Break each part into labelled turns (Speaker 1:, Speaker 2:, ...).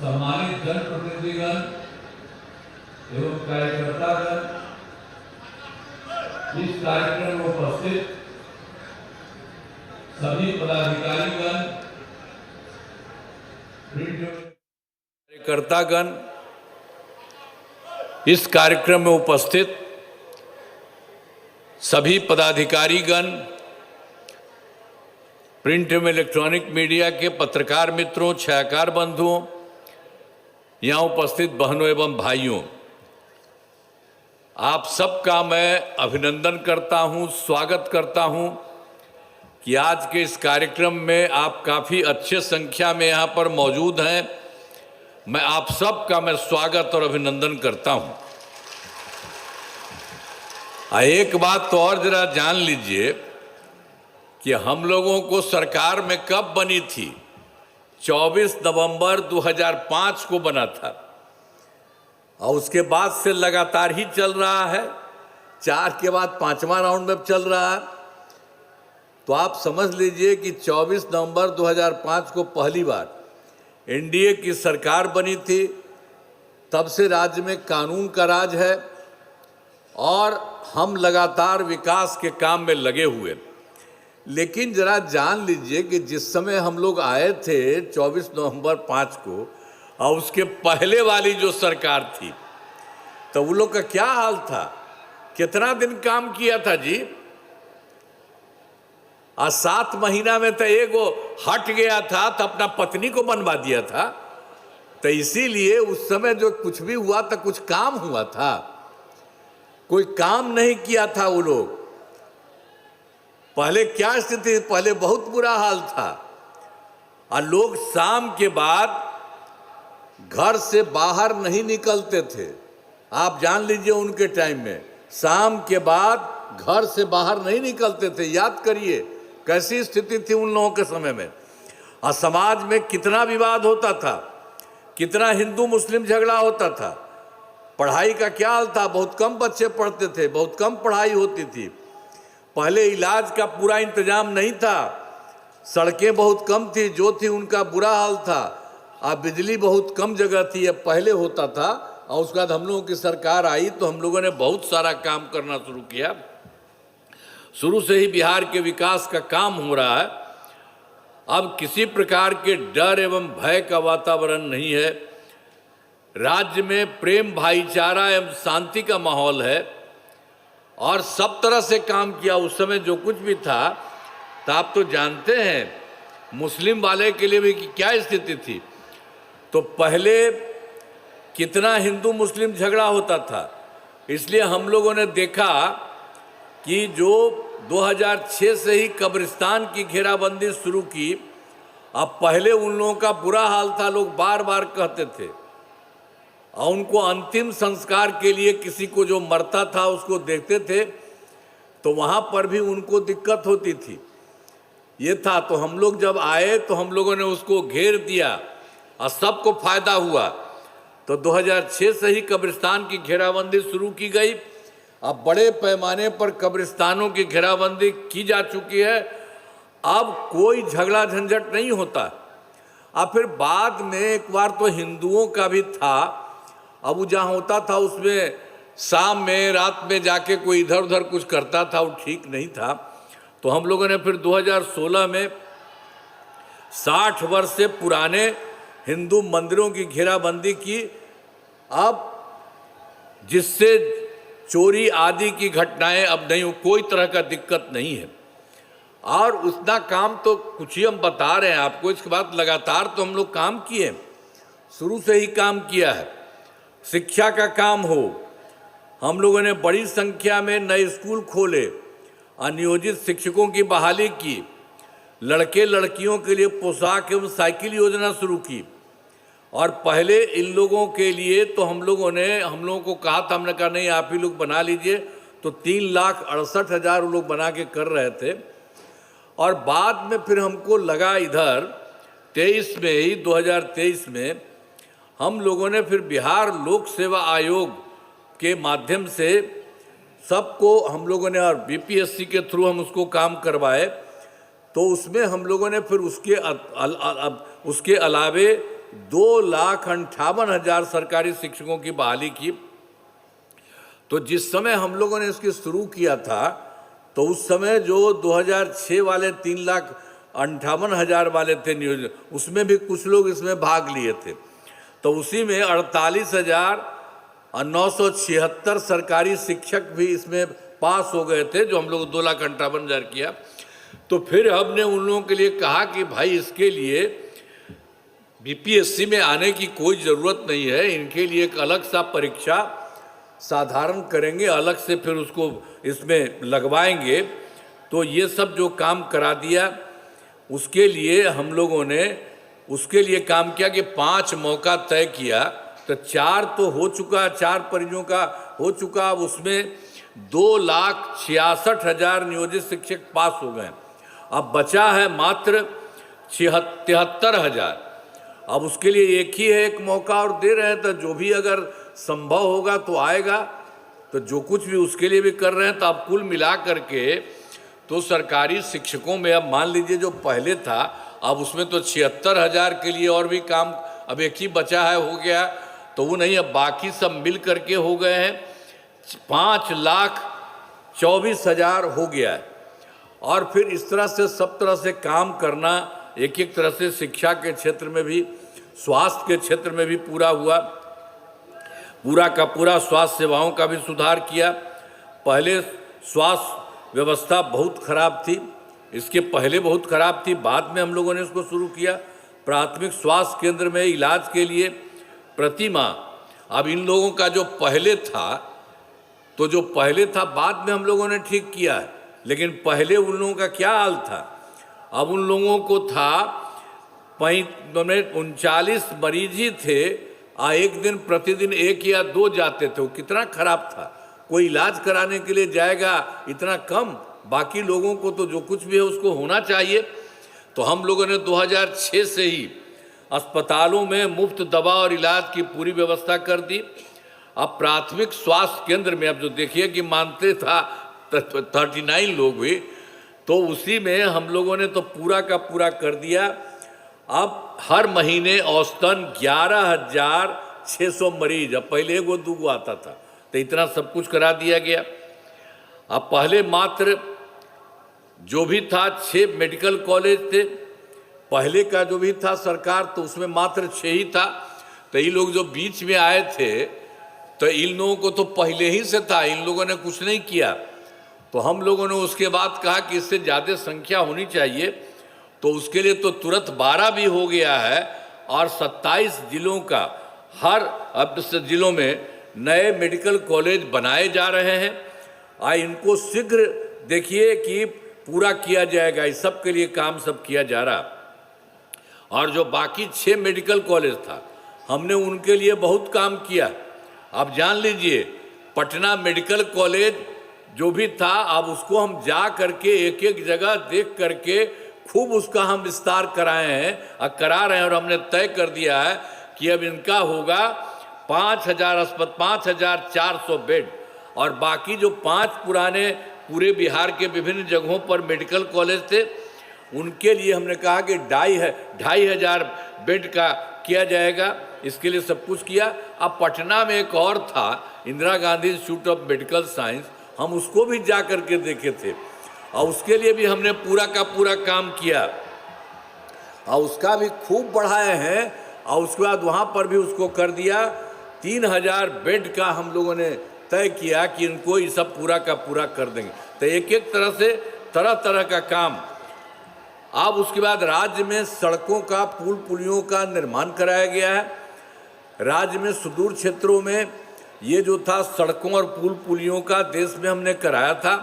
Speaker 1: सम्मानित जनप्रतिनिधिगण एवं कार्यकर्तागण, इस कार्यक्रम में उपस्थित सभी पदाधिकारीगण, कार्यकर्तागण, इस कार्यक्रम में उपस्थित सभी पदाधिकारीगण, प्रिंट एवं इलेक्ट्रॉनिक मीडिया के पत्रकार मित्रों, छायाकार बंधुओं, यहाँ उपस्थित बहनों एवं भाइयों, आप सबका मैं अभिनंदन करता हूँ, स्वागत करता हूँ कि आज के इस कार्यक्रम में आप काफ़ी अच्छे संख्या में यहाँ पर मौजूद हैं। मैं आप सबका मैं स्वागत और अभिनंदन करता हूँ। एक बात तो और जरा जान लीजिए कि हम लोगों को सरकार में कब बनी थी? 24 नवंबर 2005 को बना था और उसके बाद से लगातार ही चल रहा है। 4 के बाद 5वां राउंड में चल रहा है। तो आप समझ लीजिए कि 24 नवंबर 2005 को पहली बार एनडीए की सरकार बनी थी। तब से राज्य में कानून का राज है और हम लगातार विकास के काम में लगे हुए। लेकिन जरा जान लीजिए कि जिस समय हम लोग आए थे 24 नवंबर 5 को और उसके पहले वाली जो सरकार थी, तो वो लोग का क्या हाल था? कितना दिन काम किया था जी? 7 महीना में तो एगो हट गया था तो अपना पत्नी को बनवा दिया था। तो इसीलिए उस समय जो कुछ भी हुआ था, कुछ काम हुआ था? कोई काम नहीं किया था वो लोग। पहले क्या स्थिति? पहले बहुत बुरा हाल था और लोग शाम के बाद घर से बाहर नहीं निकलते थे। आप जान लीजिए उनके टाइम में शाम के बाद घर से बाहर नहीं निकलते थे। याद करिए कैसी स्थिति थी उन लोगों के समय में। और समाज में कितना विवाद होता था, कितना हिंदू मुस्लिम झगड़ा होता था। पढ़ाई का क्या हाल था? बहुत कम बच्चे पढ़ते थे, बहुत कम पढ़ाई होती थी। पहले इलाज का पूरा इंतजाम नहीं था, सड़कें बहुत कम थी, जो थी उनका बुरा हाल था। अब बिजली बहुत कम जगह थी, अब पहले होता था। और उसके बाद हम लोगों की सरकार आई तो हम लोगों ने बहुत सारा काम करना शुरू किया। शुरू से ही बिहार के विकास का काम हो रहा है। अब किसी प्रकार के डर एवं भय का वातावरण नहीं है। राज्य में प्रेम, भाईचारा एवं शांति का माहौल है और सब तरह से काम किया। उस समय जो कुछ भी था, तो आप तो जानते हैं मुस्लिम वाले के लिए भी क्या स्थिति थी। तो पहले कितना हिंदू मुस्लिम झगड़ा होता था। इसलिए हम लोगों ने देखा कि जो 2006 से ही कब्रिस्तान की घेराबंदी शुरू की। अब पहले उन लोगों का बुरा हाल था, लोग बार बार कहते थे और उनको अंतिम संस्कार के लिए किसी को जो मरता था उसको देखते थे तो वहाँ पर भी उनको दिक्कत होती थी। ये था। तो हम लोग जब आए तो हम लोगों ने उसको घेर दिया और सबको फायदा हुआ। तो 2006 से ही कब्रिस्तान की घेराबंदी शुरू की गई। अब बड़े पैमाने पर कब्रिस्तानों की घेराबंदी की जा चुकी है। अब कोई झगड़ा झंझट नहीं होता। अब फिर बाद में एक बार तो हिंदुओं का भी था। अब वो जहाँ होता था उसमें शाम में रात में जाके कोई इधर उधर कुछ करता था, वो ठीक नहीं था। तो हम लोगों ने फिर 2016 में 60 वर्ष से पुराने हिंदू मंदिरों की घेराबंदी की। अब जिससे चोरी आदि की घटनाएं अब नहीं हो, कोई तरह का दिक्कत नहीं है। और उतना काम तो कुछ ही हम बता रहे हैं आपको। इसके बाद लगातार तो हम लोग काम किए, शुरू से ही काम किया है। शिक्षा का काम हो, हम लोगों ने बड़ी संख्या में नए स्कूल खोले, अनियोजित शिक्षकों की बहाली की, लड़के लड़कियों के लिए पोशाक एवं साइकिल योजना शुरू की। और पहले इन लोगों के लिए तो हम लोगों को कहा था, हमने कहा नहीं आप ही लोग बना लीजिए। तो 3,68,000 लोग बना के कर रहे थे। और बाद में फिर हमको लगा इधर 23 में ही 2023 में हम लोगों ने फिर बिहार लोक सेवा आयोग के माध्यम से सबको हम लोगों ने, और बीपीएससी के थ्रू हम उसको काम करवाए। तो उसमें हम लोगों ने फिर उसके अलावे 2,58,000 सरकारी शिक्षकों की बहाली की। तो जिस समय हम लोगों ने इसकी शुरू किया था तो उस समय जो 2006 वाले 3,58,000 वाले थे नियोजित, उसमें भी कुछ लोग इसमें भाग लिए थे। तो उसी में 48,976 सरकारी शिक्षक भी इसमें पास हो गए थे, जो हम लोग 2,58,000 किया। तो फिर हमने उन लोगों के लिए कहा कि भाई इसके लिए बीपीएससी में आने की कोई ज़रूरत नहीं है, इनके लिए एक अलग सा परीक्षा साधारण करेंगे, अलग से फिर उसको इसमें लगवाएंगे। तो ये सब जो काम करा दिया, उसके लिए हम लोगों ने उसके लिए काम किया कि 5 मौका तय किया। तो 4 तो हो चुका, 4 परियों का हो चुका। अब उसमें 2,66,000 नियोजित शिक्षक पास हो गए। अब बचा है मात्र 73,000। अब उसके लिए एक ही है, एक मौका और दे रहे हैं। तो जो भी अगर संभव होगा तो आएगा, तो जो कुछ भी उसके लिए भी कर रहे हैं। तो अब कुल मिला करके तो सरकारी शिक्षकों में अब मान लीजिए जो पहले था, अब उसमें तो 76,000 के लिए और भी काम अब एक ही बचा है, हो गया। तो वो नहीं, अब बाकी सब मिल करके हो गए हैं 5,24,000 हो गया है। और फिर इस तरह से सब तरह से काम करना, एक एक तरह से शिक्षा के क्षेत्र में भी, स्वास्थ्य के क्षेत्र में भी पूरा हुआ, पूरा का पूरा स्वास्थ्य सेवाओं का भी सुधार किया। पहले स्वास्थ्य व्यवस्था बहुत खराब थी, इसके पहले बहुत खराब थी, बाद में हम लोगों ने इसको शुरू किया। प्राथमिक स्वास्थ्य केंद्र में इलाज के लिए प्रति माह, अब इन लोगों का जो पहले था, तो जो पहले था बाद में हम लोगों ने ठीक किया है, लेकिन पहले उन लोगों का क्या हाल था। अब उन लोगों को था 39 मरीज ही थे, एक दिन प्रतिदिन 1 या 2 जाते थे। वो कितना खराब था। कोई इलाज कराने के लिए जाएगा इतना कम, बाकी लोगों को तो जो कुछ भी है उसको होना चाहिए। तो हम लोगों ने 2006 से ही अस्पतालों में मुफ्त दवा और इलाज की पूरी व्यवस्था कर दी। अब प्राथमिक स्वास्थ्य केंद्र में, अब जो देखिए कि मानते था 39 लोग हुए, तो उसी में हम लोगों ने तो पूरा का पूरा कर दिया। अब हर महीने औसतन 11,600 मरीज, अब पहले 1-2 आता था, तो इतना सब कुछ करा दिया गया। अब पहले मात्र जो भी था 6 मेडिकल कॉलेज थे, पहले का जो भी था सरकार, तो उसमें मात्र 6 ही था। तो ये लोग जो बीच में आए थे, तो इन लोगों को तो पहले ही से था, इन लोगों ने कुछ नहीं किया। तो हम लोगों ने उसके बाद कहा कि इससे ज़्यादा संख्या होनी चाहिए, तो उसके लिए तो तुरंत 12 भी हो गया है। और 27 जिलों का, हर अब जिलों में नए मेडिकल कॉलेज बनाए जा रहे हैं। इनको शीघ्र देखिए कि पूरा किया जाएगा, इस सब के लिए काम सब किया जा रहा। और जो बाकी 6 मेडिकल कॉलेज था, हमने उनके लिए बहुत काम किया। अब जान लीजिए, पटना मेडिकल कॉलेज जो भी था, अब उसको हम जा करके एक एक जगह देख करके खूब उसका हम विस्तार कराए हैं और करा रहे हैं। और हमने तय कर दिया है कि अब इनका होगा 5,400 बेड। और बाकी जो 5 पुराने पूरे बिहार के विभिन्न जगहों पर मेडिकल कॉलेज थे, उनके लिए हमने कहा कि 2,500 बेड का किया जाएगा। इसके लिए सब कुछ किया। अब पटना में एक और था, Indira Gandhi institute of medical science, हम उसको भी जा करके देखे थे और उसके लिए भी हमने पूरा का पूरा काम किया और उसका भी खूब बढ़ाए हैं। और उसके बाद वहाँ पर भी उसको कर दिया 3,000 बेड का हम लोगों ने तय किया कि इनको ये सब पूरा का पूरा कर देंगे। तो एक एक तरह से तरह तरह का काम। अब उसके बाद राज्य में सड़कों का, पुल पुलियों का निर्माण कराया गया है। राज्य में सुदूर क्षेत्रों में ये जो था सड़कों और पुल पुलियों का देश में हमने कराया था।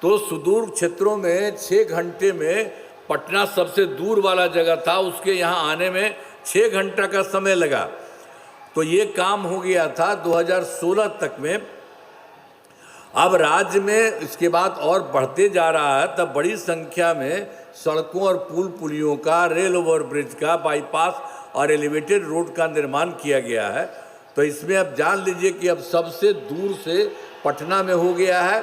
Speaker 1: तो सुदूर क्षेत्रों में 6 घंटे में, पटना सबसे दूर वाला जगह था, उसके यहाँ आने में 6 घंटा का समय लगा। तो ये काम हो गया था 2016 तक में। अब राज्य में इसके बाद और बढ़ते जा रहा है, तब बड़ी संख्या में सड़कों और पुल पुलियों का, रेल ओवर ब्रिज का, बाईपास और एलिवेटेड रोड का निर्माण किया गया है। तो इसमें अब जान लीजिए कि अब सबसे दूर से पटना में हो गया है,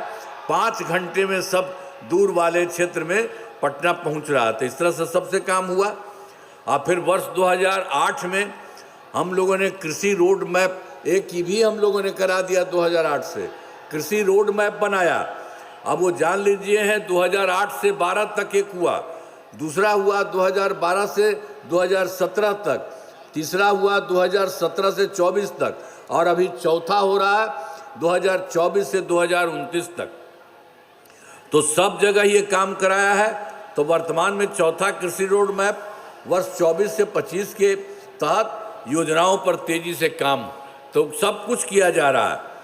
Speaker 1: 5 घंटे में सब दूर वाले क्षेत्र में पटना पहुंच रहा था। इस तरह से सबसे काम हुआ। और फिर वर्ष 2008 में हम लोगों ने कृषि रोड मैप एक की भी हम लोगों ने करा दिया 2008 से, कृषि रोड मैप बनाया। अब वो जान लीजिए है 2008 से 12 तक एक हुआ, दूसरा हुआ 2012 से 2017 तक, तीसरा हुआ 2017 से 24 तक, और अभी चौथा हो रहा है 2024 से 2029 तक। तो सब जगह ये काम कराया है। तो वर्तमान में चौथा कृषि रोड मैप वर्ष 24 से 25 के तहत योजनाओं पर तेजी से काम तो सब कुछ किया जा रहा है।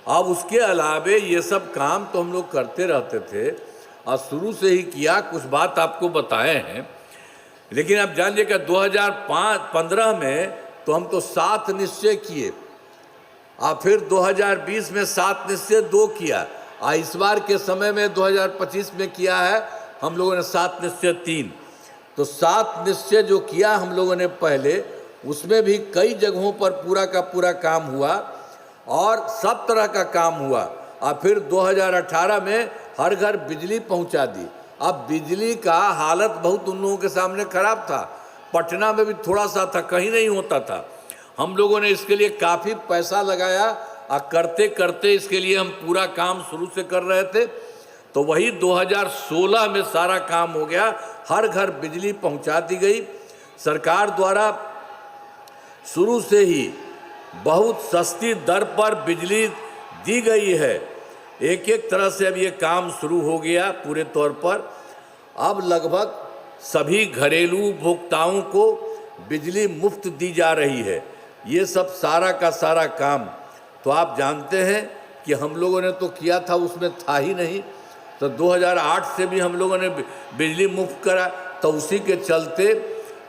Speaker 1: अब उसके अलावे ये सब काम तो हम लोग करते रहते थे और शुरू से ही किया, कुछ बात आपको बताए हैं। लेकिन आप जानिए कि 2015 में तो हम तो 7 निश्चय किए, और फिर 2020 में 7 निश्चय 2 किया, और इस बार के समय में 2025 में किया है हम लोगों ने 7 निश्चय 3। तो 7 निश्चय जो किया हम लोगों ने पहले, उसमें भी कई जगहों पर पूरा का पूरा काम हुआ और सब तरह का काम हुआ। और फिर 2018 में हर घर बिजली पहुंचा दी। अब बिजली का हालत बहुत उन लोगों के सामने खराब था, पटना में भी थोड़ा सा था, कहीं नहीं होता था। हम लोगों ने इसके लिए काफ़ी पैसा लगाया और करते करते इसके लिए हम पूरा काम शुरू से कर रहे थे। तो वही 2016 में सारा काम हो गया, हर घर बिजली पहुंचा दी गई। सरकार द्वारा शुरू से ही बहुत सस्ती दर पर बिजली दी गई है। एक एक तरह से अब ये काम शुरू हो गया पूरे तौर पर। अब लगभग सभी घरेलू उपभोक्ताओं को बिजली मुफ्त दी जा रही है। ये सब सारा का सारा काम तो आप जानते हैं कि हम लोगों ने तो किया था, उसमें था ही नहीं। तो 2008 से भी हम लोगों ने बिजली मुफ्त करा, तो उसी के चलते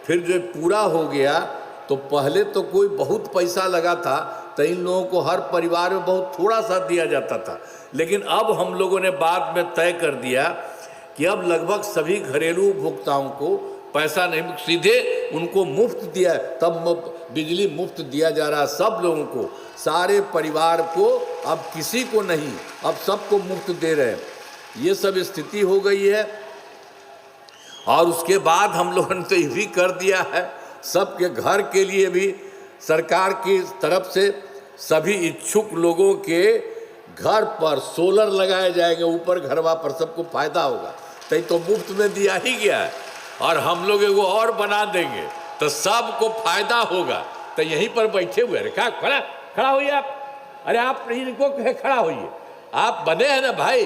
Speaker 1: फिर जो पूरा हो गया। तो पहले तो कोई बहुत पैसा लगा था, तो इन लोगों को हर परिवार में बहुत थोड़ा सा दिया जाता था। लेकिन अब हम लोगों ने बाद में तय कर दिया कि अब लगभग सभी घरेलू उपभोक्ताओं को पैसा नहीं, सीधे उनको मुफ्त दिया, तब बिजली मुफ्त दिया जा रहा है सब लोगों को, सारे परिवार को, अब किसी को नहीं, अब सबको मुफ्त दे रहे हैं। ये सब स्थिति हो गई है। और उसके बाद हम लोगों ने तो ये भी कर दिया है, सबके घर के लिए भी सरकार की तरफ से सभी इच्छुक लोगों के घर पर सोलर लगाए जाएंगे, ऊपर घरवा पर, सबको फायदा होगा। तो मुफ्त में दिया ही गया है, और हम लोग एगो और बना देंगे तो सबको फायदा होगा। तो यहीं पर बैठे हुए, अरे क्या खड़ा होइए आप, अरे आप इनको खड़ा होइए, आप बने हैं ना भाई,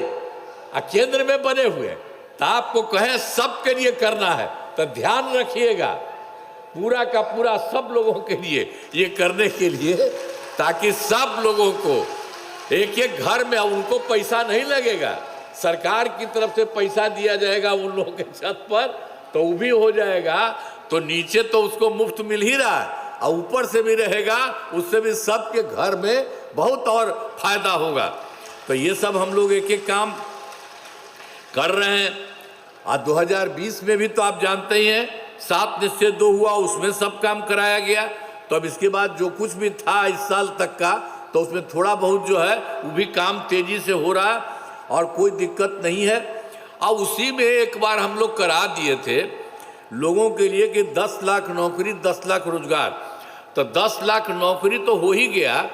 Speaker 1: केंद्र में बने हुए, तो आपको कहें सबके लिए करना है, तो ध्यान रखिएगा पूरा का पूरा सब लोगों के लिए ये करने के लिए, ताकि सब लोगों को एक एक घर में, उनको पैसा नहीं लगेगा, सरकार की तरफ से पैसा दिया जाएगा उन लोगों के छत पर, तो वो भी हो जाएगा। तो नीचे तो उसको मुफ्त मिल ही रहा है, और ऊपर से भी रहेगा, उससे भी सबके घर में बहुत और फायदा होगा। तो ये सब हम लोग एक एक काम कर रहे हैं। और 2020 में भी तो आप जानते ही हैं 7 निश्चय 2 हुआ, उसमें सब काम कराया गया। तो अब इसके बाद जो कुछ भी था इस साल तक का, तो उसमें थोड़ा बहुत जो है वो भी काम तेजी से हो रहा है और कोई दिक्कत नहीं है। और उसी में एक बार हम लोग करा दिए थे लोगों के लिए कि 10 लाख नौकरी, 10 लाख रोजगार। तो 10 लाख नौकरी तो हो ही गया,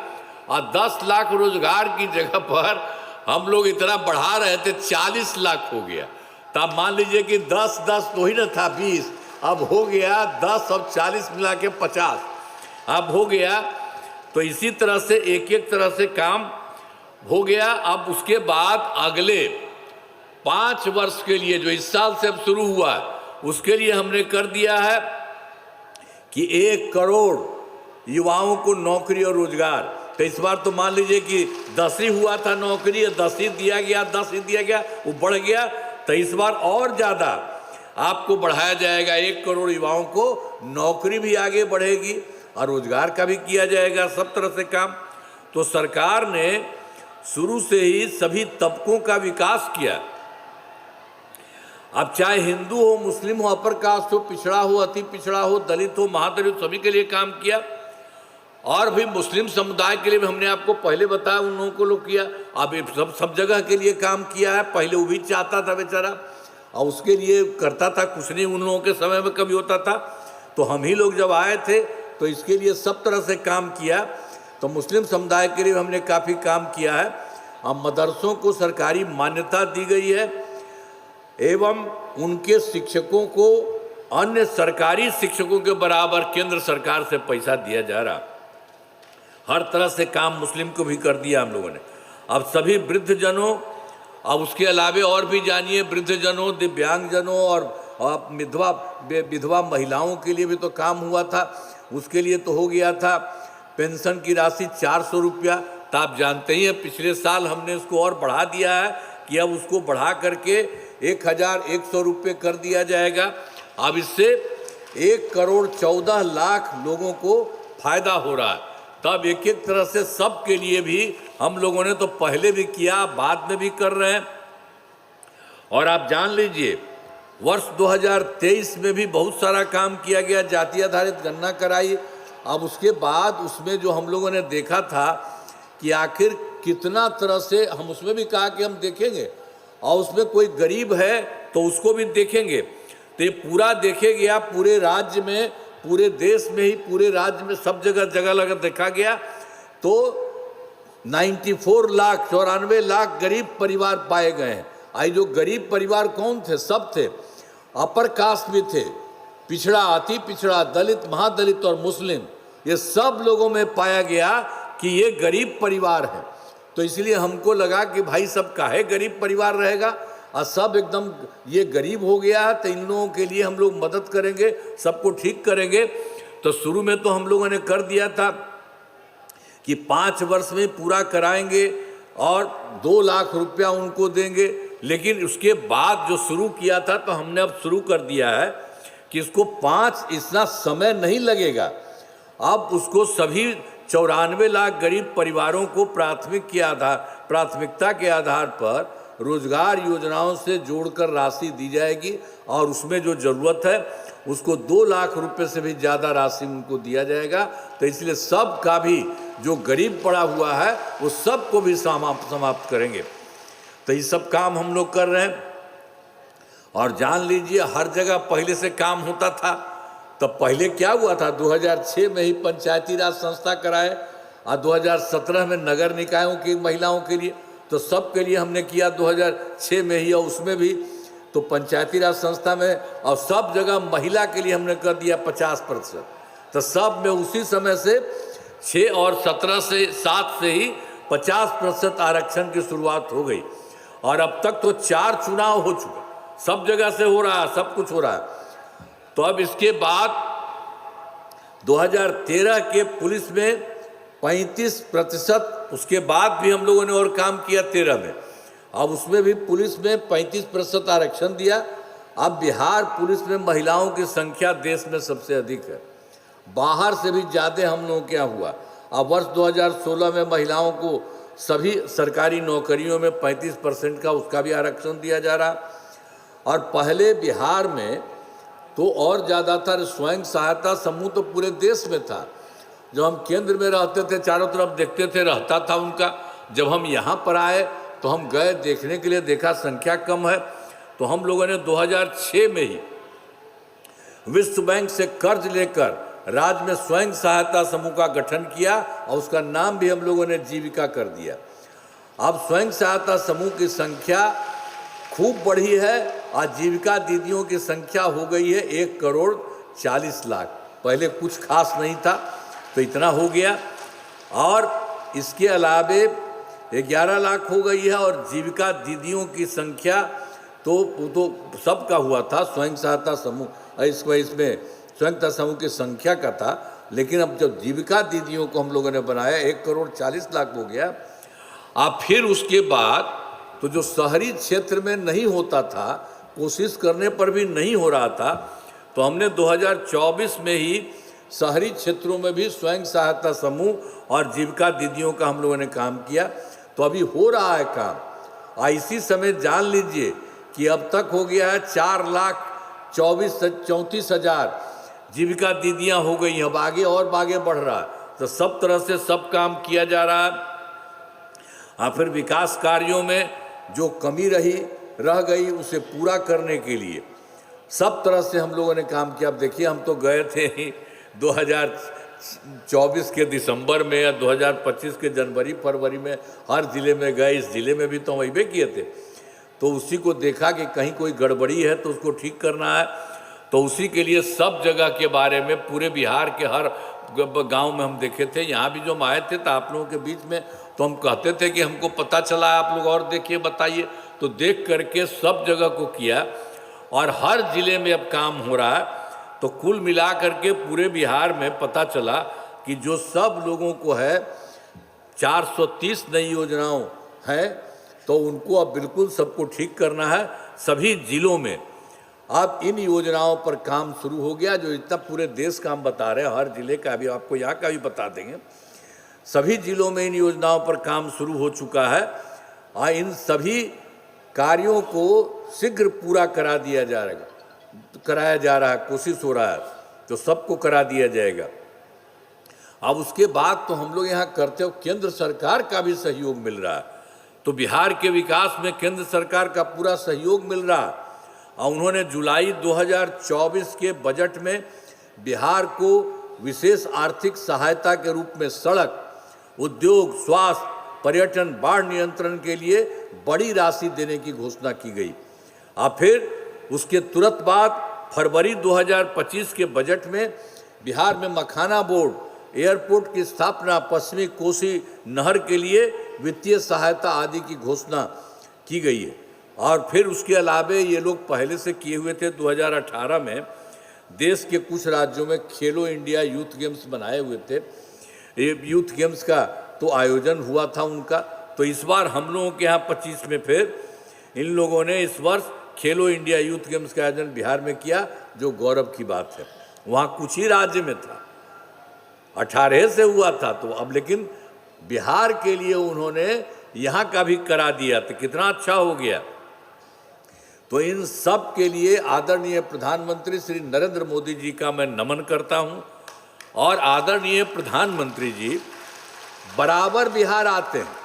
Speaker 1: और 10 लाख रोजगार की जगह पर हम लोग इतना बढ़ा रहे थे, 40 लाख हो गया। तो आप मान लीजिए कि 10 तो ही ना था, 20, अब हो गया 10 और 40 मिला के 50 अब हो गया। तो इसी तरह से एक एक तरह से काम हो गया। अब उसके बाद अगले 5 वर्ष के लिए जो इस साल से अब शुरू हुआ, उसके लिए हमने कर दिया है कि 1 करोड़ युवाओं को नौकरी और रोजगार। तो इस बार तो मान लीजिए कि 10 ही हुआ था नौकरी, 10 ही दिया गया, 10 ही दिया गया, वो बढ़ गया। तो इस बार और ज़्यादा आपको बढ़ाया जाएगा, 1 करोड़ युवाओं को नौकरी भी आगे बढ़ेगी और रोजगार का भी किया जाएगा, सब तरह से काम। तो सरकार ने शुरू से ही सभी तबकों का विकास किया। अब चाहे हिंदू हो, मुस्लिम हो, अपर कास्ट हो, पिछड़ा हो, अति पिछड़ा हो, दलित हो, महादलित, सभी के लिए काम किया। और भी मुस्लिम समुदाय के लिए भी हमने आपको पहले बताया, उन लोगों को लोग किया। अब सब जगह के लिए काम किया है। पहले वो भी चाहता था बेचारा, और उसके लिए करता था कुछ नहीं, उन लोगों के समय में कभी होता था। तो हम ही लोग जब आए थे तो इसके लिए सब तरह से काम किया। तो मुस्लिम समुदाय के लिए हमने काफ़ी काम किया है। अब मदरसों को सरकारी मान्यता दी गई है एवं उनके शिक्षकों को अन्य सरकारी शिक्षकों के बराबर केंद्र सरकार से पैसा दिया जा रहा। हर तरह से काम मुस्लिम को भी कर दिया हम लोगों ने। अब सभी वृद्धजनों, अब उसके अलावे और भी जानिए, वृद्धजनों, दिव्यांगजनों और विधवा महिलाओं के लिए भी तो काम हुआ था। उसके लिए तो हो गया था पेंशन की राशि 400 रुपया। तो आप जानते ही हैं पिछले साल हमने उसको और बढ़ा दिया है कि अब उसको बढ़ा करके 1100 रुपये कर दिया जाएगा। अब इससे 1,14,00,000 लोगों को फायदा हो रहा है। तब एक एक तरह से सब के लिए भी हम लोगों ने तो पहले भी किया, बाद में भी कर रहे हैं। और आप जान लीजिए वर्ष 2023 में भी बहुत सारा काम किया गया, जाति आधारित गणना कराई। अब उसके बाद उसमें जो हम लोगों ने देखा था कि आखिर कितना तरह से, हम उसमें भी कहा कि हम देखेंगे और उसमें कोई गरीब है तो उसको भी देखेंगे। तो ये पूरा देखे गया, पूरे राज्य में, पूरे देश में ही, पूरे राज्य में सब जगह लगा देखा गया। तो 94 लाख गरीब परिवार पाए गए हैं। आई जो गरीब परिवार कौन थे? सब थे, अपर कास्ट भी थे, पिछड़ा, अति पिछड़ा, दलित, महादलित और मुस्लिम, ये सब लोगों में पाया गया कि ये गरीब परिवार है। तो इसलिए हमको लगा कि भाई सब काहे गरीब परिवार रहेगा और सब एकदम ये गरीब हो गया है, तो इन लोगों के लिए हम लोग मदद करेंगे, सबको ठीक करेंगे। तो शुरू में तो हम लोगों ने कर दिया था कि 5 वर्ष में पूरा कराएंगे और 2 लाख रुपया उनको देंगे। लेकिन उसके बाद जो शुरू किया था तो हमने अब शुरू कर दिया है कि इसको 5 इतना समय नहीं लगेगा। अब उसको सभी 94 लाख गरीब परिवारों को प्राथमिकता के आधार पर रोजगार योजनाओं से जोड़कर राशि दी जाएगी और उसमें जो ज़रूरत है उसको 2 लाख रुपए से भी ज़्यादा राशि उनको दिया जाएगा। तो इसलिए सब का भी जो गरीब पड़ा हुआ है वो सब को भी समाप्त करेंगे। तो ये सब काम हम लोग कर रहे हैं। और जान लीजिए हर जगह पहले से काम होता था। तो पहले क्या हुआ था, 2006 में ही पंचायती राज संस्था कराए और 2017 में नगर निकायों की महिलाओं के लिए, तो सब के लिए हमने किया 2006 में ही। और उसमें भी तो पंचायती राज संस्था में और सब जगह महिला के लिए हमने कर दिया 50%। तो सब में उसी समय से 6 और 17 से 7 से ही 50% आरक्षण की शुरुआत हो गई। और अब तक तो 4 चुनाव हो चुके, सब जगह से हो रहा है, सब कुछ हो रहा है। तो अब इसके बाद 2013 के पुलिस में 35%, उसके बाद भी हम लोगों ने और काम किया 13 में। अब उसमें भी पुलिस में 35% आरक्षण दिया। अब बिहार पुलिस में महिलाओं की संख्या देश में सबसे अधिक है, बाहर से भी ज़्यादा हम लोगों क्या हुआ। अब वर्ष 2016 में महिलाओं को सभी सरकारी नौकरियों में 35% का उसका भी आरक्षण दिया जा रहा। और पहले बिहार में तो और ज़्यादा था, स्वयं सहायता समूह तो पूरे देश में था। जब हम केंद्र में रहते थे चारों तरफ देखते थे, रहता था उनका। जब हम यहाँ पर आए तो हम गए देखने के लिए, देखा संख्या कम है। तो हम लोगों ने 2006 में ही विश्व बैंक से कर्ज लेकर राज्य में स्वयं सहायता समूह का गठन किया और उसका नाम भी हम लोगों ने जीविका कर दिया। अब स्वयं सहायता समूह की संख्या खूब बढ़ी है और जीविका दीदियों की संख्या हो गई है 1,40,00,000। पहले कुछ खास नहीं था तो इतना हो गया। और इसके अलावे 11 लाख हो गई है। और जीविका दीदियों की संख्या तो सबका हुआ था, स्वयं सहायता समूह इसमें स्वयं सहायता समूह की संख्या का था। लेकिन अब जब जीविका दीदियों को हम लोगों ने बनाया 1,40,00,000 हो गया। अब फिर उसके बाद तो जो शहरी क्षेत्र में नहीं होता था, कोशिश करने पर भी नहीं हो रहा था, तो हमने 2024 में ही शहरी क्षेत्रों में भी स्वयं सहायता समूह और जीविका दीदियों का हम लोगों ने काम किया। तो अभी हो रहा है काम। और इसी समय जान लीजिए कि अब तक हो गया है 4,34,000 जीविका दीदियां हो गई हैं। अब आगे और आगे बढ़ रहा है। तो सब तरह से सब काम किया जा रहा है। और फिर विकास कार्यों में जो कमी रह गई उसे पूरा करने के लिए सब तरह से हम लोगों ने काम किया। अब देखिए, हम तो गए थे ही 2024 के दिसंबर में या 2025 के जनवरी फरवरी में हर ज़िले में गए। इस ज़िले में भी तो वही भी किए थे, तो उसी को देखा कि कहीं कोई गड़बड़ी है तो उसको ठीक करना है। तो उसी के लिए सब जगह के बारे में पूरे बिहार के हर गांव में हम देखे थे। यहाँ भी जो हम आए थे तो आप लोगों के बीच में तो हम कहते थे कि हमको पता चला, आप लोग और देखिए बताइए। तो देख करके सब जगह को किया और हर ज़िले में अब काम हो रहा है। तो कुल मिला करके पूरे बिहार में पता चला कि जो सब लोगों को है 430 नई योजनाओं हैं, तो उनको अब बिल्कुल सबको ठीक करना है। सभी ज़िलों में अब इन योजनाओं पर काम शुरू हो गया। जो इतना पूरे देश का हम बता रहे हैं, हर ज़िले का भी आपको यहाँ का भी बता देंगे। सभी ज़िलों में इन योजनाओं पर काम शुरू हो चुका है और इन सभी कार्यों को शीघ्र पूरा कराया जा रहा है, कोशिश हो रहा है, तो सबको करा दिया जाएगा। अब उसके बाद तो हम लोग यहाँ करते हो, केंद्र सरकार का भी सहयोग मिल रहा है। तो बिहार के विकास में केंद्र सरकार का पूरा सहयोग मिल रहा है। और उन्होंने जुलाई 2024 के बजट में बिहार को विशेष आर्थिक सहायता के रूप में सड़क, उद्योग, स्वास्थ्य, पर्यटन, बाढ़ नियंत्रण के लिए बड़ी राशि देने की घोषणा की गई। और फिर उसके तुरंत बाद फरवरी 2025 के बजट में बिहार में मखाना बोर्ड, एयरपोर्ट की स्थापना, पश्चिमी कोसी नहर के लिए वित्तीय सहायता आदि की घोषणा की गई है। और फिर उसके अलावे ये लोग पहले से किए हुए थे। 2018 में देश के कुछ राज्यों में खेलो इंडिया यूथ गेम्स बनाए हुए थे। ये यूथ गेम्स का तो आयोजन हुआ था उनका। तो इस बार हम लोगों के यहाँ 25 में फिर इन लोगों ने इस वर्ष खेलो इंडिया यूथ गेम्स का आयोजन बिहार में किया, जो गौरव की बात है। वहाँ कुछ ही राज्य में था, 18 से हुआ था। तो अब लेकिन बिहार के लिए उन्होंने यहाँ का भी करा दिया, तो कितना अच्छा हो गया। तो इन सब के लिए आदरणीय प्रधानमंत्री श्री नरेंद्र मोदी जी का मैं नमन करता हूँ। और आदरणीय प्रधानमंत्री जी बराबर बिहार आते हैं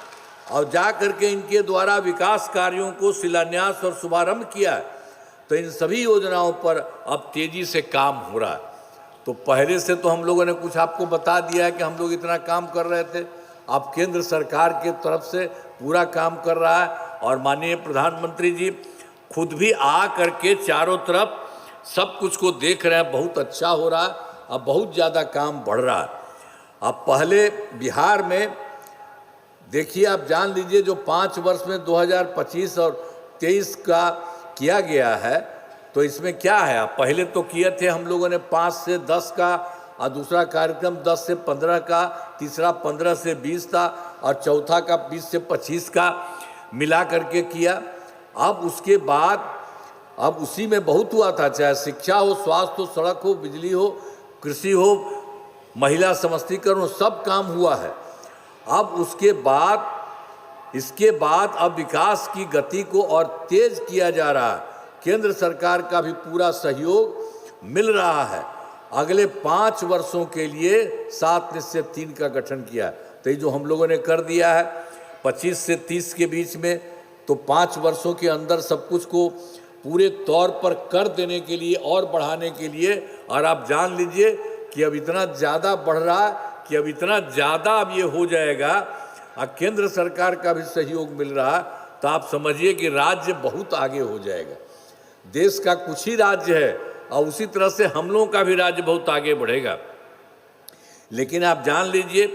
Speaker 1: और जा करके इनके द्वारा विकास कार्यों को शिलान्यास और शुभारंभ किया है। तो इन सभी योजनाओं पर अब तेजी से काम हो रहा है। तो पहले से तो हम लोगों ने कुछ आपको बता दिया है कि हम लोग इतना काम कर रहे थे। अब केंद्र सरकार की तरफ से पूरा काम कर रहा है और माननीय प्रधानमंत्री जी खुद भी आ करके चारों तरफ सब कुछ को देख रहे हैं। बहुत अच्छा हो रहा है, अब बहुत ज़्यादा काम बढ़ रहा है। अब पहले बिहार में देखिए, आप जान लीजिए, जो 5 वर्ष में 2025 और 23 का किया गया है, तो इसमें क्या है। आप पहले तो किए थे हम लोगों ने 5 से 10 का, और दूसरा कार्यक्रम 10 से 15 का, तीसरा 15 से 20 था और चौथा का 20 से 25 का मिला करके किया। अब उसके बाद अब उसी में बहुत हुआ था, चाहे शिक्षा हो, स्वास्थ्य हो, सड़क हो, बिजली हो, कृषि हो, महिला सशक्तिकरण हो, सब काम हुआ है। अब इसके बाद अब विकास की गति को और तेज किया जा रहा है। केंद्र सरकार का भी पूरा सहयोग मिल रहा है। अगले 5 वर्षों के लिए 7 निश्चय 3 का गठन किया। तो ये जो हम लोगों ने कर दिया है 25 से 30 के बीच में, तो 5 वर्षों के अंदर सब कुछ को पूरे तौर पर कर देने के लिए और बढ़ाने के लिए। और आप जान लीजिए कि अब इतना ज़्यादा बढ़ रहा है कि अब इतना ज़्यादा अब ये हो जाएगा, और केंद्र सरकार का भी सहयोग मिल रहा है। तो आप समझिए कि राज्य बहुत आगे हो जाएगा। देश का कुछ ही राज्य है और उसी तरह से हम लोगों का भी राज्य बहुत आगे बढ़ेगा। लेकिन आप जान लीजिए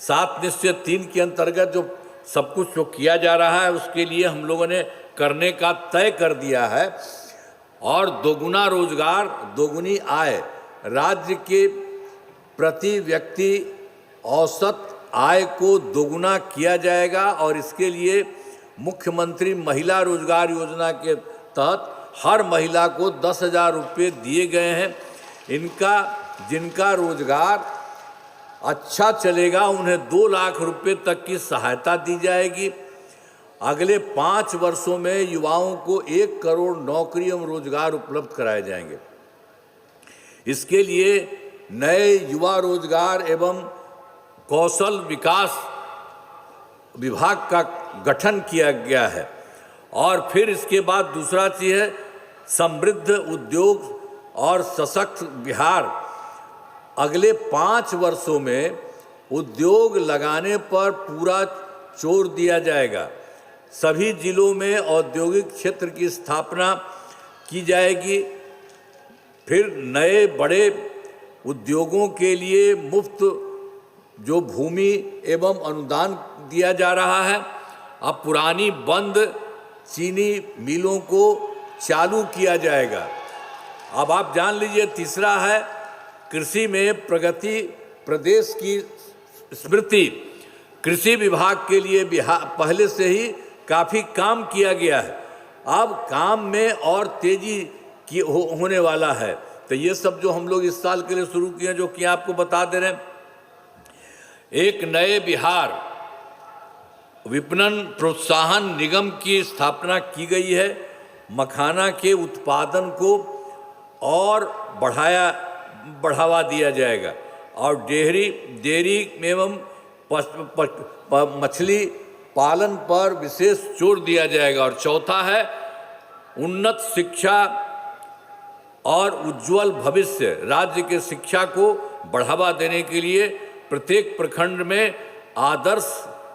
Speaker 1: 7 निश्चय 3 के अंतर्गत जो सब कुछ जो किया जा रहा है, उसके लिए हम लोगों ने करने का तय कर दिया है। और दोगुना रोजगार, दोगुनी आय, राज्य के प्रति व्यक्ति औसत आय को दोगुना किया जाएगा। और इसके लिए मुख्यमंत्री महिला रोजगार योजना के तहत हर महिला को 10,000 रुपये दिए गए हैं। जिनका रोजगार अच्छा चलेगा उन्हें 2 लाख रुपये तक की सहायता दी जाएगी। अगले 5 वर्षों में युवाओं को 1 करोड़ नौकरी एवं रोजगार उपलब्ध कराए जाएंगे। इसके लिए नए युवा रोजगार एवं कौशल विकास विभाग का गठन किया गया है। और फिर इसके बाद दूसरा चीज़ है समृद्ध उद्योग और सशक्त बिहार। अगले 5 वर्षों में उद्योग लगाने पर पूरा जोर दिया जाएगा। सभी जिलों में औद्योगिक क्षेत्र की स्थापना की जाएगी। फिर नए बड़े उद्योगों के लिए मुफ्त जो भूमि एवं अनुदान दिया जा रहा है। अब पुरानी बंद चीनी मिलों को चालू किया जाएगा। अब आप जान लीजिए, तीसरा है कृषि में प्रगति। प्रदेश की स्मृति कृषि विभाग के लिए पहले से ही काफ़ी काम किया गया है। अब काम में और तेजी की होने वाला है। तो ये सब जो हम लोग इस साल के लिए शुरू किए हैं, जो कि आपको बता दे रहे हैं। एक नए बिहार विपणन प्रोत्साहन निगम की स्थापना की गई है। मखाना के उत्पादन को और बढ़ावा दिया जाएगा और डेयरी एवं मछली पालन पर विशेष जोर दिया जाएगा। और चौथा है उन्नत शिक्षा और उज्जवल भविष्य। राज्य के शिक्षा को बढ़ावा देने के लिए प्रत्येक प्रखंड में आदर्श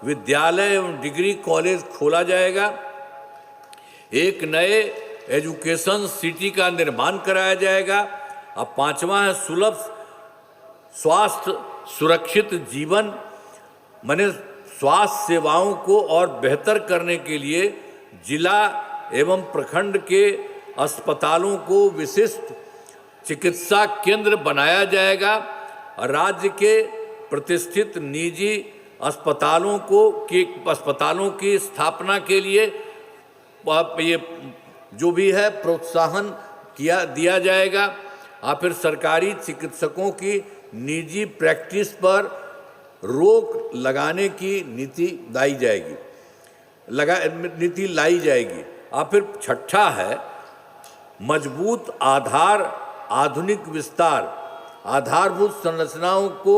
Speaker 1: विद्यालय एवं डिग्री कॉलेज खोला जाएगा। एक नए एजुकेशन सिटी का निर्माण कराया जाएगा। अब 5वां है सुलभ स्वास्थ्य सुरक्षित जीवन। माने स्वास्थ्य सेवाओं को और बेहतर करने के लिए जिला एवं प्रखंड के अस्पतालों को विशिष्ट चिकित्सा केंद्र बनाया जाएगा। राज्य के प्रतिष्ठित निजी अस्पतालों की स्थापना के लिए ये जो भी है प्रोत्साहन दिया जाएगा। और फिर सरकारी चिकित्सकों की निजी प्रैक्टिस पर रोक लगाने की नीति लाई जाएगी। और फिर छठा है मजबूत आधार आधुनिक विस्तार। आधारभूत संरचनाओं को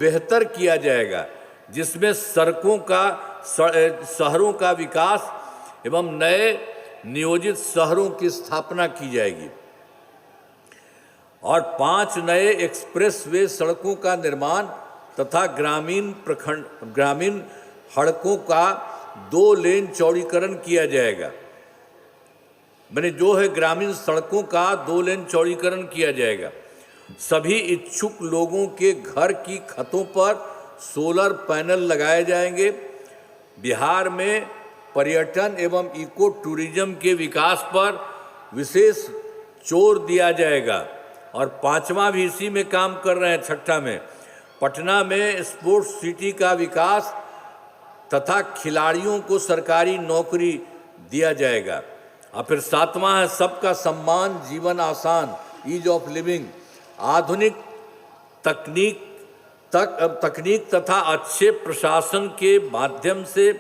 Speaker 1: बेहतर किया जाएगा, जिसमें शहरों का विकास एवं नए नियोजित शहरों की स्थापना की जाएगी। और 5 नए एक्सप्रेसवे सड़कों का निर्माण तथा ग्रामीण सड़कों का 2 लेन चौड़ीकरण किया जाएगा। मैंने जो है ग्रामीण सड़कों का 2 लेन चौड़ीकरण किया जाएगा। सभी इच्छुक लोगों के घर की छतों पर सोलर पैनल लगाए जाएंगे। बिहार में पर्यटन एवं इको टूरिज्म के विकास पर विशेष जोर दिया जाएगा। और 5वां भी इसी में काम कर रहे हैं। छठा में पटना में स्पोर्ट्स सिटी का विकास तथा खिलाड़ियों को सरकारी नौकरी दिया जाएगा। और फिर 7वां है सबका सम्मान जीवन आसान ईज ऑफ लिविंग। आधुनिक तकनीक तथा अच्छे प्रशासन के माध्यम से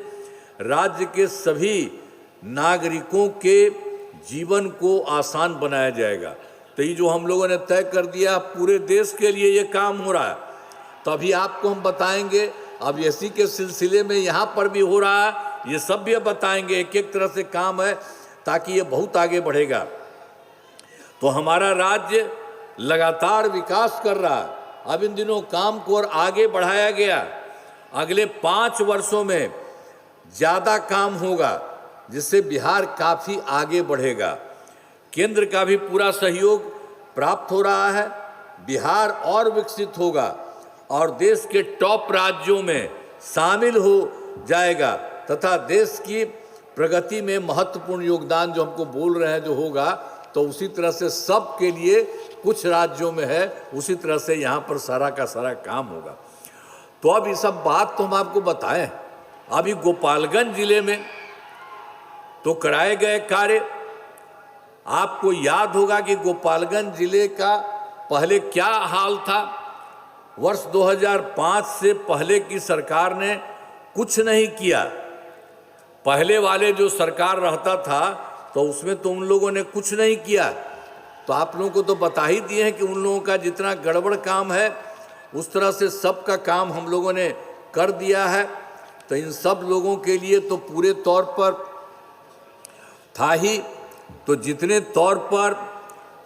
Speaker 1: राज्य के सभी नागरिकों के जीवन को आसान बनाया जाएगा। तो ये जो हम लोगों ने तय कर दिया, पूरे देश के लिए ये काम हो रहा है। तो अभी आपको हम बताएंगे, अब इसी के सिलसिले में यहाँ पर भी हो रहा है, ये सब भी बताएंगे। एक एक तरह से काम है ताकि ये बहुत आगे बढ़ेगा। तो हमारा राज्य लगातार विकास कर रहा है। अब इन दिनों काम को और आगे बढ़ाया गया। अगले 5 वर्षों में ज़्यादा काम होगा, जिससे बिहार काफ़ी आगे बढ़ेगा। केंद्र का भी पूरा सहयोग प्राप्त हो रहा है। बिहार और विकसित होगा और देश के टॉप राज्यों में शामिल हो जाएगा तथा देश की प्रगति में महत्वपूर्ण योगदान जो हमको बोल रहे हैं जो होगा, तो उसी तरह से सब के लिए कुछ राज्यों में है, उसी तरह से यहाँ पर सारा का सारा काम होगा। तो अब ये सब बात तो हम आपको बताएं। अभी गोपालगंज जिले में तो कराए गए कार्य, आपको याद होगा कि गोपालगंज जिले का पहले क्या हाल था। वर्ष 2005 से पहले की सरकार ने कुछ नहीं किया। पहले वाले जो सरकार रहता था तो उसमें तो उन लोगों ने कुछ नहीं किया। तो आप लोगों को तो बता ही दिए हैं कि उन लोगों का जितना गड़बड़ काम है उस तरह से सबका काम हम लोगों ने कर दिया है। तो इन सब लोगों के लिए तो पूरे तौर पर था ही तो जितने तौर पर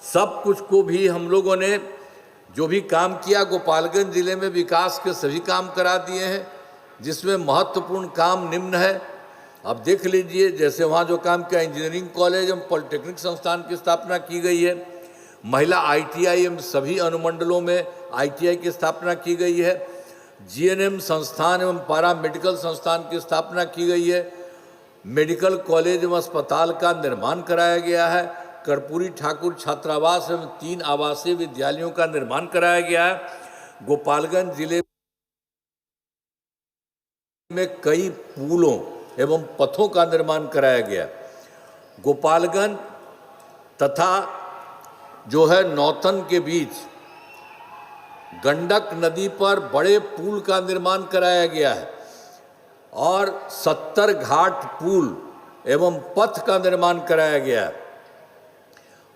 Speaker 1: सब कुछ को भी हम लोगों ने जो भी काम किया, गोपालगंज जिले में विकास के सभी काम करा दिए हैं, जिसमें महत्वपूर्ण काम निम्न है। अब देख लीजिए, जैसे वहाँ जो काम किया, इंजीनियरिंग कॉलेज एवं पॉलिटेक्निक संस्थान की स्थापना की गई है, महिला ITI एवं सभी अनुमंडलों में ITI की स्थापना की गई है, GNM संस्थान एवं पारा मेडिकल संस्थान की स्थापना की गई है, मेडिकल कॉलेज एवं अस्पताल का निर्माण कराया गया है, कर्पूरी ठाकुर छात्रावास एवं 3 आवासीय विद्यालयों का निर्माण कराया गया है। गोपालगंज जिले में कई पुलों एवं पथों का निर्माण कराया गया। गोपालगंज तथा जो है नौतन के बीच गंडक नदी पर बड़े पुल का निर्माण कराया गया है और 70 घाट पुल एवं पथ का निर्माण कराया गया है।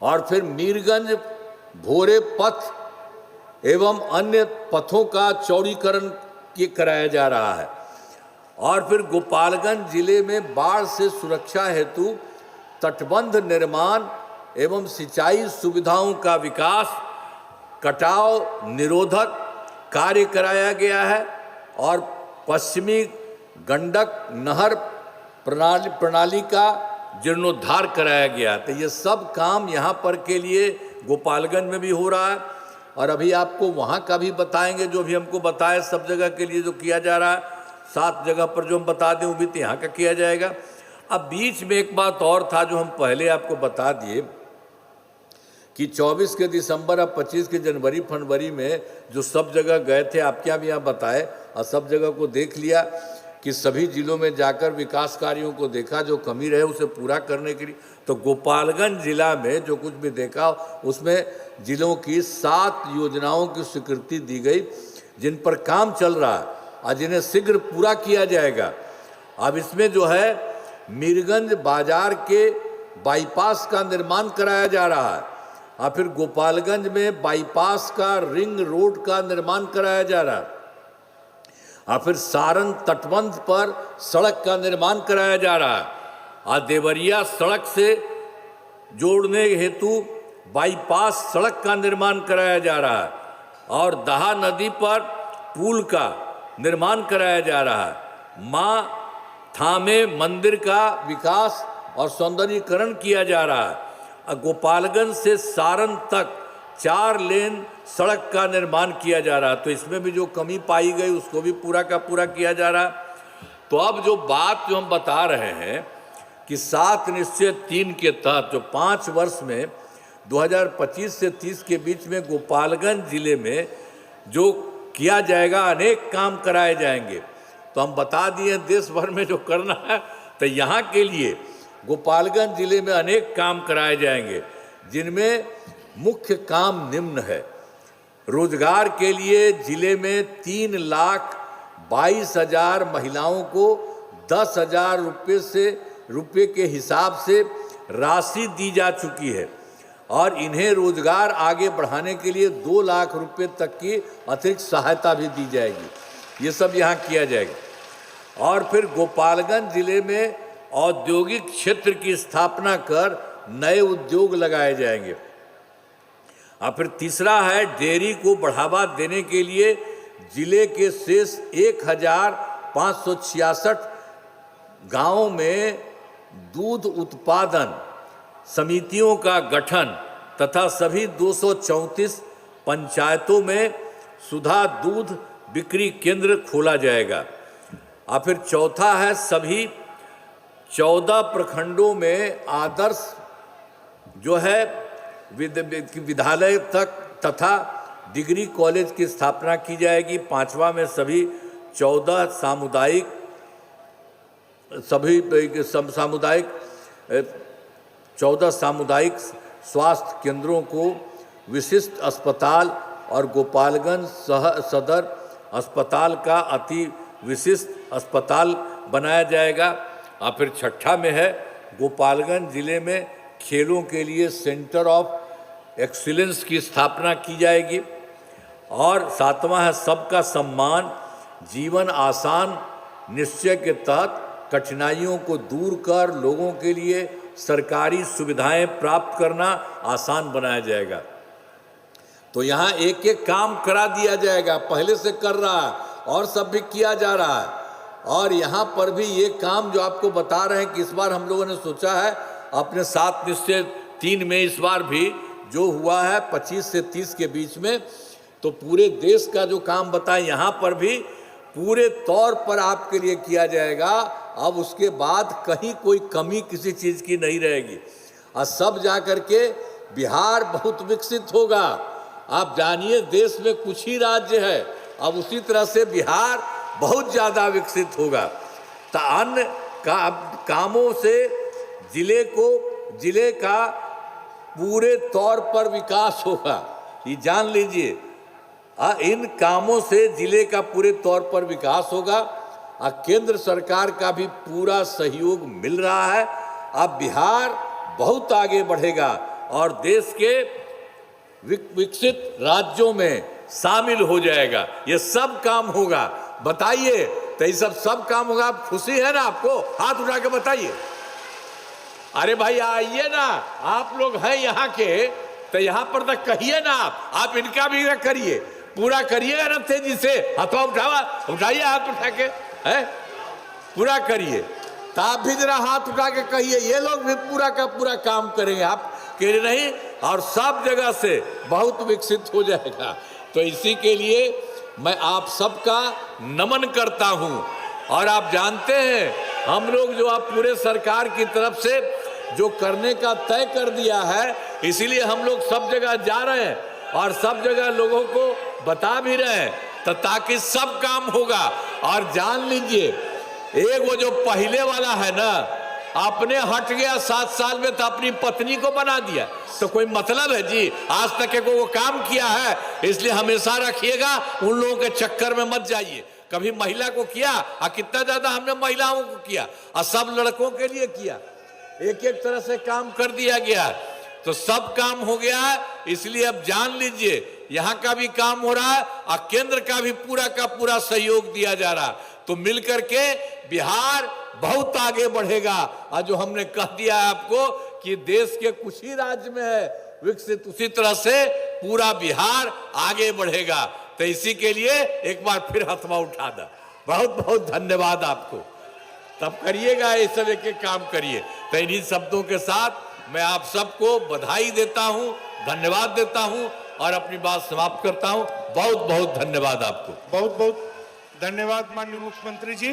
Speaker 1: और फिर मीरगंज भोरे पथ एवं अन्य पथों का चौड़ीकरण कराया जा रहा है। और फिर गोपालगंज जिले में बाढ़ से सुरक्षा हेतु तटबंध निर्माण एवं सिंचाई सुविधाओं का विकास, कटाव निरोधक कार्य कराया गया है और पश्चिमी गंडक नहर प्रणाली का जीर्णोद्धार कराया गया। तो ये सब काम यहाँ पर के लिए गोपालगंज में भी हो रहा है। और अभी आपको वहाँ का भी बताएंगे, जो भी हमको बताए सब जगह के लिए जो किया जा रहा है, 7 जगह पर जो हम बता दें वो भी तो यहाँ का किया जाएगा। अब बीच में एक बात और था जो हम पहले आपको बता दिए कि 24 के दिसंबर और 25 के जनवरी फरवरी में जो सब जगह गए थे, आप क्या भी यहाँ बताए और सब जगह को देख लिया कि सभी जिलों में जाकर विकास कार्यों को देखा, जो कमी रहे उसे पूरा करने के लिए। तो गोपालगंज जिला में जो कुछ भी देखा उसमें जिलों की 7 योजनाओं की स्वीकृति दी गई, जिन पर काम चल रहा है और जिन्हें शीघ्र पूरा किया जाएगा। अब इसमें जो है मीरगंज बाजार के बाईपास का निर्माण कराया जा रहा है और फिर गोपालगंज में बाईपास का रिंग रोड का निर्माण कराया जा रहा है और फिर सारण तटबंध पर सड़क का निर्माण कराया जा रहा है और देवरिया सड़क से जोड़ने हेतु बाईपास सड़क का निर्माण कराया जा रहा है और दहा नदी पर पुल का निर्माण कराया जा रहा है। माँ थामे मंदिर का विकास और सौंदर्यीकरण किया जा रहा है और गोपालगंज से सारण तक 4 लेन सड़क का निर्माण किया जा रहा है। तो इसमें भी जो कमी पाई गई उसको भी पूरा का पूरा किया जा रहा है। तो अब जो बात जो हम बता रहे हैं कि 7 निश्चय 3 के तहत जो 5 वर्ष में 2025 से 30 के बीच में गोपालगंज जिले में जो किया जाएगा, अनेक काम कराए जाएंगे। तो हम बता दिए देश भर में जो करना है, तो यहाँ के लिए गोपालगंज जिले में अनेक काम कराए जाएंगे, जिनमें मुख्य काम निम्न है। रोजगार के लिए जिले में 3,22,000 महिलाओं को 10,000 रुपये के हिसाब से राशि दी जा चुकी है और इन्हें रोजगार आगे बढ़ाने के लिए 2 लाख रुपये तक की अतिरिक्त सहायता भी दी जाएगी। ये सब यहाँ किया जाएगा। और फिर गोपालगंज जिले में औद्योगिक क्षेत्र की स्थापना कर नए उद्योग लगाए जाएंगे। और फिर तीसरा है डेयरी को बढ़ावा देने के लिए जिले के शेष 1,566 गांवों में दूध उत्पादन समितियों का गठन तथा सभी 234 पंचायतों में सुधा दूध बिक्री केंद्र खोला जाएगा। और फिर चौथा है सभी 14 प्रखंडों में आदर्श जो है विद्यालय तक तथा डिग्री कॉलेज की स्थापना की जाएगी। 5वां में सभी 14 सामुदायिक स्वास्थ्य केंद्रों को विशिष्ट अस्पताल और गोपालगंज सदर अस्पताल का अति विशिष्ट अस्पताल बनाया जाएगा। और फिर 6ठा में है गोपालगंज जिले में खेलों के लिए सेंटर ऑफ एक्सीलेंस की स्थापना की जाएगी। और 7वां है सबका सम्मान जीवन आसान निश्चय के तहत कठिनाइयों को दूर कर लोगों के लिए सरकारी सुविधाएं प्राप्त करना आसान बनाया जाएगा। तो यहाँ एक एक काम करा दिया जाएगा, पहले से कर रहा है और सब भी किया जा रहा है। और यहाँ पर भी ये काम जो आपको बता रहे हैं कि इस बार हम लोगों ने सोचा है अपने 7 निश्चय 3 में इस बार भी जो हुआ है 25 से 30 के बीच में, तो पूरे देश का जो काम बताएं यहाँ पर भी पूरे तौर पर आपके लिए किया जाएगा। अब उसके बाद कहीं कोई कमी किसी चीज़ की नहीं रहेगी और सब जा कर के बिहार बहुत विकसित होगा। आप जानिए देश में कुछ ही राज्य है, अब उसी तरह से बिहार बहुत ज़्यादा विकसित होगा। तो अन्य कामों से जिले का पूरे तौर पर विकास होगा, ये जान लीजिए। इन कामों से जिले का पूरे तौर पर विकास होगा और केंद्र सरकार का भी पूरा सहयोग मिल रहा है। अब बिहार बहुत आगे बढ़ेगा और देश के विकसित राज्यों में शामिल हो जाएगा। ये सब काम होगा। बताइए, तो ये सब काम होगा। आप खुशी है ना? आपको हाथ उठा के बताइए। अरे भाई आइए ना, आप लोग हैं यहाँ के, तो यहाँ पर तक कहिए ना। आप इनका भी करिए, पूरा करिएगा ना तेजी से। हाथों उठाइए, हाथ उठा के है पूरा करिए। तो आप भी जरा हाथ उठा के कहिए, ये लोग भी पूरा का पूरा काम करेंगे। आप कह रहे नहीं, और सब जगह से बहुत विकसित हो जाएगा। तो इसी के लिए मैं आप सबका नमन करता हूं। और आप जानते हैं हम लोग जो आप पूरे सरकार की तरफ से जो करने का तय कर दिया है, इसीलिए हम लोग सब जगह जा रहे हैं और सब जगह लोगों को बता भी रहे हैं, तो ताकि सब काम होगा। और जान लीजिए, एक वो जो पहले वाला है ना, आपने हट गया 7 साल में तो अपनी पत्नी को बना दिया, तो कोई मतलब है जी? आज तक को वो काम किया है, इसलिए हमेशा रखिएगा, उन लोगों के चक्कर में मत जाइए। कभी महिला को किया, और कितना ज्यादा हमने महिलाओं को किया, और सब लड़कों के लिए किया। एक एक तरह से काम कर दिया गया, तो सब काम हो गया है। इसलिए अब जान लीजिए, यहाँ का भी काम हो रहा है और केंद्र का भी पूरा का पूरा सहयोग दिया जा रहा है। तो मिलकर के बिहार बहुत आगे बढ़ेगा। और जो हमने कह दिया है आपको कि देश के कुछ ही राज्य में है विकसित, उसी तरह से पूरा बिहार आगे बढ़ेगा। तो इसी के लिए एक बार फिर हथवा उठा दे। बहुत बहुत धन्यवाद आपको। तब करिएगा, ये सब एक एक काम करिए। तो इन्हीं शब्दों के साथ मैं आप सबको बधाई देता हूं, धन्यवाद देता हूं और अपनी बात समाप्त करता हूं। बहुत बहुत धन्यवाद आपको।
Speaker 2: बहुत बहुत धन्यवाद माननीय मुख्यमंत्री जी।